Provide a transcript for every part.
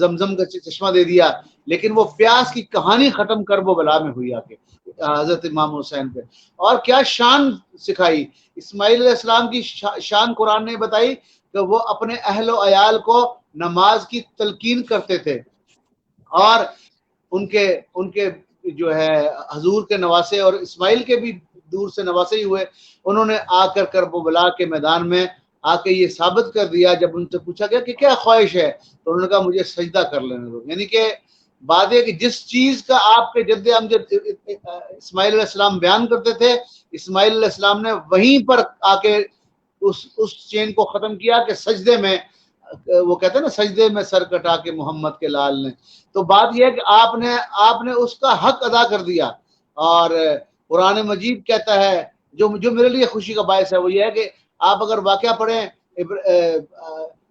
زمزم کا چشمہ دے دیا، لیکن وہ پیاس کی کہانی ختم کر وہ بلا میں ہوئی آ کے حضرت امام حسین پہ. اور کیا شان سکھائی اسماعیل علیہ السلام کی شان قرآن نے بتائی کہ وہ اپنے اہل و عیال کو نماز کی تلقین کرتے تھے، اور ان کے جو ہے حضور کے نواسے اور اسماعیل کے بھی دور سے نواسے ہی ہوئے، انہوں نے آ کر کربلا کے میدان میں آ کے یہ ثابت کر دیا. جب ان سے پوچھا گیا کہ کیا خواہش ہے تو انہوں نے کہا مجھے سجدہ کر لینے دو. یعنی کہ بات ہے کہ جس چیز کا آپ کے جد امجد اسماعیل علیہ السلام بیان کرتے تھے، اسماعیل علیہ السلام نے وہیں پر آ کے اس چین کو ختم کیا کہ سجدے میں، وہ کہتے ہیں نا سجدے میں سر کٹا کے محمد کے لال نے. تو بات یہ ہے کہ آپ نے اس کا حق ادا کر دیا. اور قرآن مجید کہتا ہے جو میرے لیے خوشی کا باعث ہے وہ یہ ہے کہ آپ اگر واقعہ پڑھیں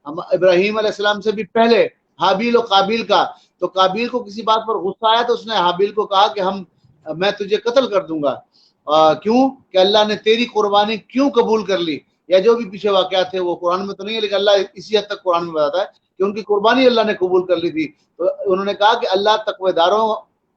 ابراہیم علیہ السلام سے بھی پہلے حابیل و قابیل کا، تو قابیل کو کسی بات پر غصہ آیا تو اس نے حابیل کو کہا کہ میں تجھے قتل کر دوں گا. کیوں کہ اللہ نے تیری قربانی کیوں قبول کر لی، یا جو بھی پیچھے واقعات تھے وہ قرآن میں تو نہیں ہے لیکن اللہ اسی حد تک قرآن میں بتاتا ہے کہ ان کی قربانی اللہ نے قبول کر لی تھی. تو انہوں نے کہا کہ اللہ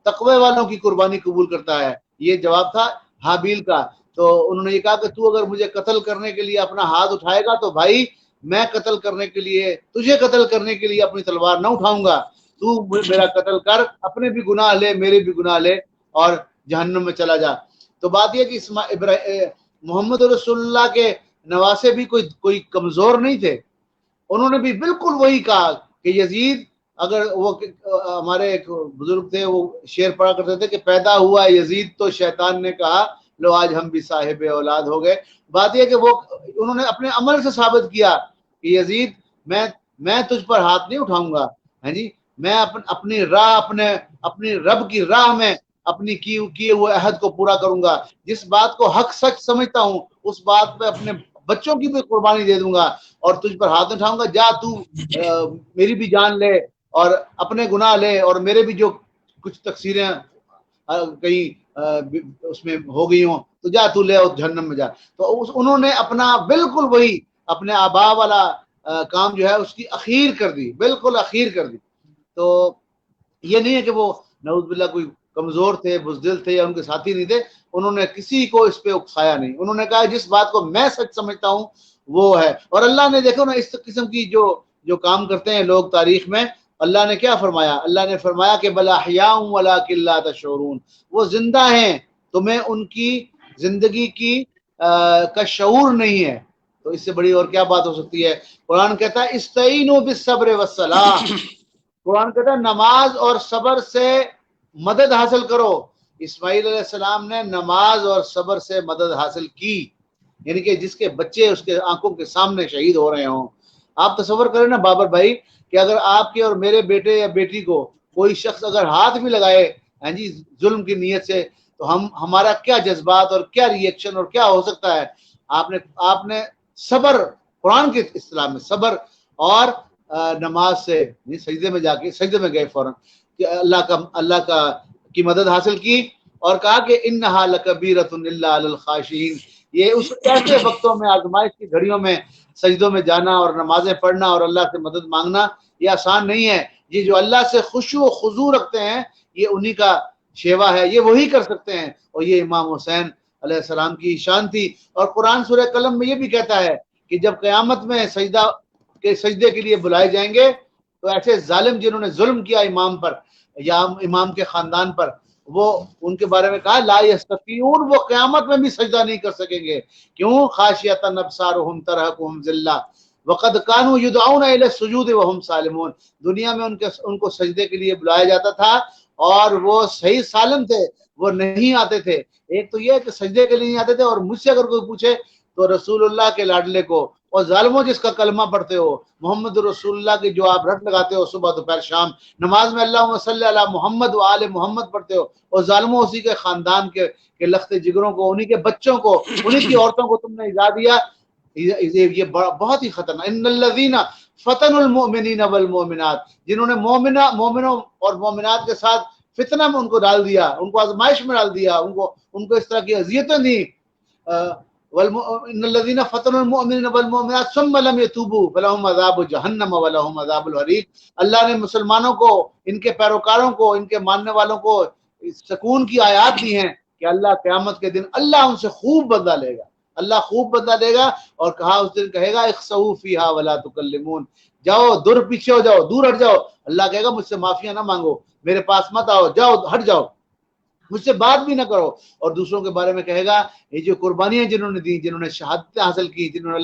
تقوی والوں کی قربانی قبول کرتا ہے. یہ جواب تھا حابیل کا. تو انہوں نے یہ کہا کہ تو اگر مجھے قتل کرنے کے لیے اپنا ہاتھ اٹھائے گا تو بھائی میں قتل کرنے کے لیے، تجھے قتل کرنے کے لیے اپنی تلوار نہ اٹھاؤں گا. تو میرا قتل کر، اپنے بھی گناہ لے میرے بھی گناہ لے اور جہنم میں چلا جا. تو بات یہ کہ محمد رسول اللہ کے نواسے بھی کوئی کمزور نہیں تھے. انہوں نے بھی بالکل وہی کہا کہ یزید، اگر وہ ہمارے ایک بزرگ تھے وہ شعر پڑھا کرتے تھے کہ پیدا ہوا یزید تو شیطان نے کہا لو آج ہم بھی صاحب اولاد ہو گئے. بات یہ کہ انہوں نے اپنے عمل سے ثابت کیا کہ یزید میں تجھ پر ہاتھ نہیں اٹھاؤں گا. ہاں جی، میں اپنی راہ اپنی رب کی راہ میں اپنی کیے ہوئے عہد کو پورا کروں گا. جس بات کو حق سچ سمجھتا ہوں اس بات پہ اپنے بچوں کی بھی قربانی دے دوں گا اور تجھ پر ہاتھ اٹھاؤں گا. جا تو میری بھی جان لے اور اپنے گناہ لے اور میرے بھی جو کچھ تقصیریں کہیں اس میں ہو گئی ہوں تو جا تو لے اور جہنم میں جا. تو انہوں نے اپنا بالکل وہی اپنے آبا والا کام جو ہے اس کی اخیر کر دی، بالکل اخیر کر دی. تو یہ نہیں ہے کہ وہ نعوذ باللہ کوئی کمزور تھے، بزدل تھے یا ان کے ساتھی نہیں تھے. انہوں نے کسی کو اس پہ اکسایا نہیں. انہوں نے کہا جس بات کو میں سچ سمجھتا ہوں وہ ہے. اور اللہ نے دیکھو نا اس قسم کی جو کام کرتے ہیں لوگ تاریخ میں، اللہ نے کیا فرمایا؟ اللہ نے فرمایا کہ بل احیاء ولکن لا تشعرون، وہ زندہ ہیں تمہیں ان کی زندگی کا شعور نہیں ہے. تو اس سے بڑی اور کیا بات ہو سکتی ہے؟ قرآن کہتا ہے استعینوا بالصبر والصلاۃ، قرآن کہتا ہے نماز اور صبر سے مدد حاصل کرو. اسماعیل علیہ السلام نے نماز اور صبر سے مدد حاصل کی، یعنی کہ جس کے بچے اس کے آنکھوں کے سامنے شہید ہو رہے ہوں. آپ تصور کریں نا بابر بھائی کہ اگر آپ کے اور میرے بیٹے یا بیٹی کو کوئی شخص اگر ہاتھ بھی لگائے ہاں جی ظلم کی نیت سے، تو ہمارا کیا جذبات اور کیا ری ایکشن اور کیا ہو سکتا ہے. آپ نے صبر، قرآن کے اصطلاح میں صبر اور نماز سے سجدے میں جا کے سجدے میں گئے فوراً کہ اللہ کا کی مدد حاصل کی اور کہا کہ انہا لکبیرۃ الا علی الخاشعین. یہ اس ایسے وقتوں میں آزمائش کی گھڑیوں میں سجدوں میں جانا اور نمازیں پڑھنا اور اللہ سے مدد مانگنا یہ آسان نہیں ہے. یہ جو اللہ سے خشوع و خضوع رکھتے ہیں یہ انہی کا شیوا ہے، یہ وہی کر سکتے ہیں. اور یہ امام حسین علیہ السلام کی شان تھی. اور قرآن سورہ قلم میں یہ بھی کہتا ہے کہ جب قیامت میں سجدے کے لیے بلائے جائیں گے تو ایسے ظالم جنہوں نے ظلم کیا امام پر یا امام کے خاندان پر، وہ ان کے بارے میں کہا لا یستطیعون، وہ قیامت میں بھی سجدہ نہیں کر سکیں گے. کیوں؟ خاشعۃ ابصارهم ترهقهم ذلہ وقد كانوا يدعون الى السجود وهم سالمون. دنیا میں ان کو سجدے کے لیے بلایا جاتا تھا اور وہ صحیح سالم تھے، وہ نہیں آتے تھے. ایک تو یہ کہ سجدے کے لیے نہیں آتے تھے، اور مجھ سے اگر کوئی پوچھے تو رسول اللہ کے لاڈلے کو اور ظالموں جس کا کلمہ پڑھتے ہو محمد رسول اللہ کی جو آپ رٹ لگاتے ہو صبح دوپہر شام نماز میں اللہم صلی علی محمد و آل محمد پڑھتے ہو، اور ظالموں اسی کے خاندان کے لخت جگروں کو، انہی کے بچوں کو، انہی کی عورتوں کو تم نے اجا دیا. یہ بہت ہی خطرناک. ان الذین فتنوا المؤمنین والمؤمنات، جنہوں نے مومنوں اور مومنات کے ساتھ فتنہ میں ان کو ڈال دیا، ان کو آزمائش میں ڈال دیا، ان کو اس طرح کی اذیتیں دی. ان الذين فتنوا المؤمنين والمؤمنات ثم لم يتوبوا فلهم عذاب جہنم ولهم عذاب الحریق. اللہ نے مسلمانوں کو، ان کے پیروکاروں کو، ان کے ماننے والوں کو سکون کی آیات دی ہیں کہ اللہ قیامت کے دن اللہ ان سے خوب بدلہ لے گا، اللہ خوب بدلہ دے گا. اور کہا اس دن کہے گا اخسؤوا فیہا ولا تکلمون، جاؤ دور پیچھے ہو جاؤ، دور ہٹ جاؤ. اللہ کہے گا مجھ سے معافیاں نہ مانگو، میرے پاس مت آؤ، جاؤ ہٹ جاؤ، مجھ سے بات بھی نہ کرو. اور دوسروں کے بارے میں کہے گا یہ جو قربانیاں جنہوں نے دی، جنہوں نے شہادتیں حاصل کی، جنہوں نے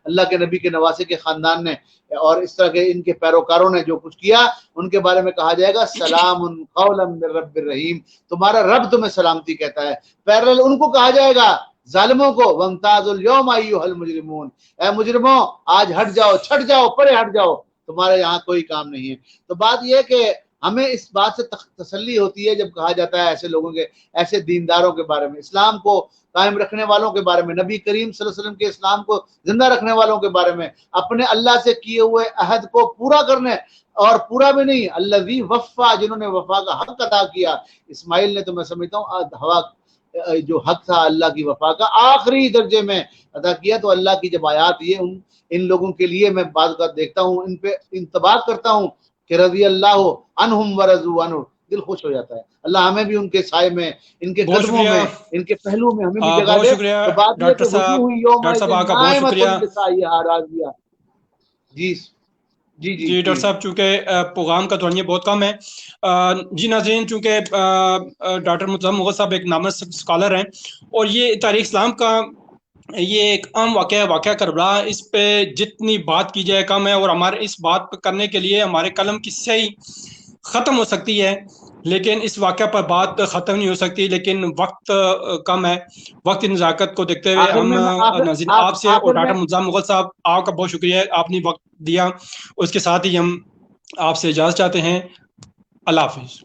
اللہ کے نبی کے نواسے کے خاندان نے اور اس طرح کے ان کے پیروکاروں نے جو کچھ کیا، ان کے بارے میں کہا جائے گا سلام قولا من رب الرحیم، تمہارا رب تمہیں سلامتی کہتا ہے. پیرل ان کو کہا جائے گا ظالموں کو وامتازوا اليوم ایھا المجرمون، اے مجرموں آج ہٹ جاؤ، چھٹ جاؤ، پرے ہٹ جاؤ، تمہارے یہاں کوئی کام نہیں ہے. تو بات یہ کہ ہمیں اس بات سے تسلی ہوتی ہے جب کہا جاتا ہے ایسے لوگوں کے، ایسے دینداروں کے بارے میں، اسلام کو قائم رکھنے والوں کے بارے میں، نبی کریم صلی اللہ علیہ وسلم کے اسلام کو زندہ رکھنے والوں کے بارے میں، اپنے اللہ سے کیے ہوئے عہد کو پورا کرنے، اور پورا بھی نہیں، الذی وفا، جنہوں نے وفا کا حق ادا کیا. اسماعیل نے تو میں سمجھتا ہوں جو حق تھا اللہ کی وفا کا آخری درجے میں ادا کیا. تو اللہ کی جب آیات یہ ان لوگوں کے لیے میں بعض اوقات دیکھتا ہوں، ان پہ انتباہ کرتا ہوں کہ رضی اللہ عنہم ورضوا عنہ، دل خوش ہو جاتا ہے. اللہ ہمیں بھی ان کے سائے میں، ان کے قدموں میں، ان کے پہلو میں ہمیں بھی جگہ بہت دے. شکریہ تو بات یہ کہ وجوہ یومئذ ڈاکٹر صاحب آپ کا بہت شکریہ. ناعمۃ لسعیھا راضیہ. جی جی جی جی ڈاکٹر صاحب، چونکہ پروگرام کا دورانیہ بہت کم ہے. جی ناظرین، چونکہ ڈاکٹر مرتضیٰ مغل صاحب ایک نامور اسکالر ہیں، اور یہ تاریخ اسلام کا یہ ایک عام واقعہ کربلا، اس پہ جتنی بات کی جائے کم ہے، اور ہمارے اس بات پہ کرنے کے لیے ہمارے قلم کی سیاہی ختم ہو سکتی ہے، لیکن اس واقعہ پر بات ختم نہیں ہو سکتی. لیکن وقت کم ہے. وقت کی نزاکت کو دیکھتے ہوئے ہم ناظرین آپ سے اور ڈاکٹر مرتضیٰ مغل صاحب آپ کا بہت شکریہ، آپ نے وقت دیا. اس کے ساتھ ہی ہم آپ سے اجازت چاہتے ہیں. اللہ حافظ.